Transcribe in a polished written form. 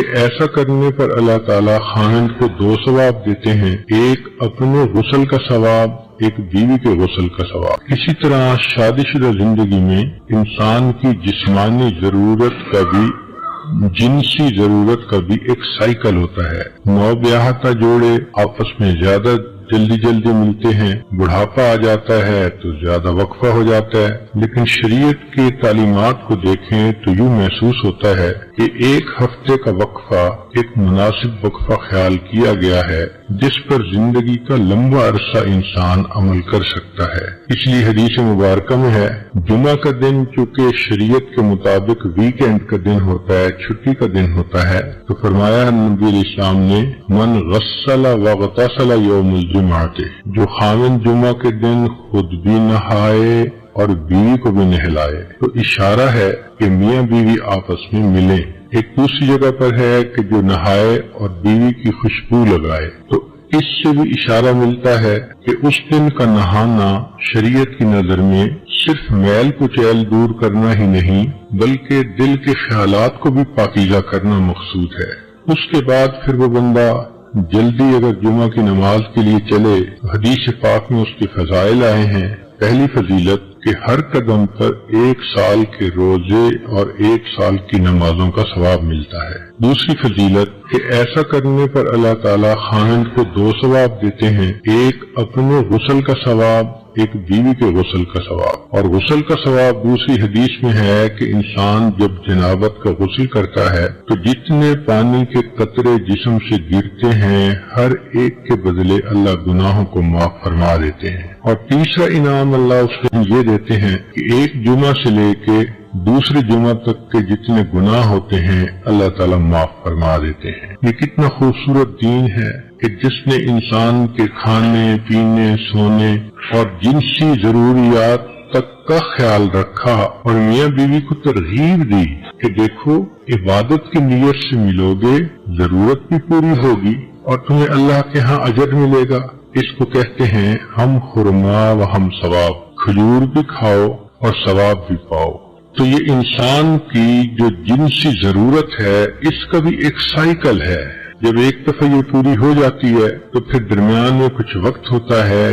کہ ایسا کرنے پر اللہ تعالیٰ خاوند کو 2 ثواب دیتے ہیں، ایک اپنے غسل کا ثواب، ایک بیوی کے غسل کا ثواب۔ اسی طرح شادی شدہ زندگی میں انسان کی جسمانی ضرورت کا بھی جنسی ضرورت کا بھی ایک سائیکل ہوتا ہے۔ نوبیاہتا جوڑے آپس میں زیادہ جلدی ملتے ہیں، بڑھاپا آ جاتا ہے تو زیادہ وقفہ ہو جاتا ہے، لیکن شریعت کی تعلیمات کو دیکھیں تو یوں محسوس ہوتا ہے کہ 1 ہفتے کا وقفہ ایک مناسب وقفہ خیال کیا گیا ہے جس پر زندگی کا لمبا عرصہ انسان عمل کر سکتا ہے۔ اس لیے حدیث مبارکہ میں ہے، جمعہ کا دن چونکہ شریعت کے مطابق ویکینڈ کا دن ہوتا ہے، چھٹی کا دن ہوتا ہے، تو فرمایا نبی علیہ السلام نے من غسل واغتسل یوم الجمعہ، جو خاوند جمعہ کے دن خود بھی نہائے اور بیوی کو بھی نہلائے، تو اشارہ ہے کہ میاں بیوی آپس میں ملیں۔ ایک دوسری جگہ پر ہے کہ جو نہائے اور بیوی کی خوشبو لگائے، تو اس سے بھی اشارہ ملتا ہے کہ اس دن کا نہانا شریعت کی نظر میں صرف میل کچیل دور کرنا ہی نہیں بلکہ دل کے خیالات کو بھی پاکیزہ کرنا مقصود ہے۔ اس کے بعد پھر وہ بندہ جلدی اگر جمعہ کی نماز کے لیے چلے، حدیث پاک میں اس کے فضائل آئے ہیں۔ پہلی فضیلت کہ ہر قدم پر 1 سال کے روزے اور 1 سال کی نمازوں کا ثواب ملتا ہے۔ دوسری فضیلت کہ ایسا کرنے پر اللہ تعالیٰ خاوند کو 2 ثواب دیتے ہیں، ایک اپنے غسل کا ثواب، ایک بیوی کے غسل کا ثواب۔ اور غسل کا ثواب دوسری حدیث میں ہے کہ انسان جب جنابت کا غسل کرتا ہے تو جتنے پانی کے قطرے جسم سے گرتے ہیں ہر ایک کے بدلے اللہ گناہوں کو معاف فرما دیتے ہیں۔ اور تیسرا انعام اللہ اس کو یہ دیتے ہیں کہ ایک جمعہ سے لے کے دوسرے جمعہ تک کے جتنے گناہ ہوتے ہیں اللہ تعالیٰ معاف فرما دیتے ہیں۔ یہ کتنا خوبصورت دین ہے کہ جس نے انسان کے کھانے پینے سونے اور جنسی ضروریات تک کا خیال رکھا اور میاں بیوی کو ترغیب دی کہ دیکھو عبادت کی نیت سے ملو گے، ضرورت بھی پوری ہوگی اور تمہیں اللہ کے ہاں اجر ملے گا۔ اس کو کہتے ہیں ہم خرما و ہم ثواب، کھجور بھی کھاؤ اور ثواب بھی پاؤ۔ تو یہ انسان کی جو جنسی ضرورت ہے اس کا بھی ایک سائیکل ہے، جب ایک دفعہ یہ پوری ہو جاتی ہے تو پھر درمیان میں کچھ وقت ہوتا ہے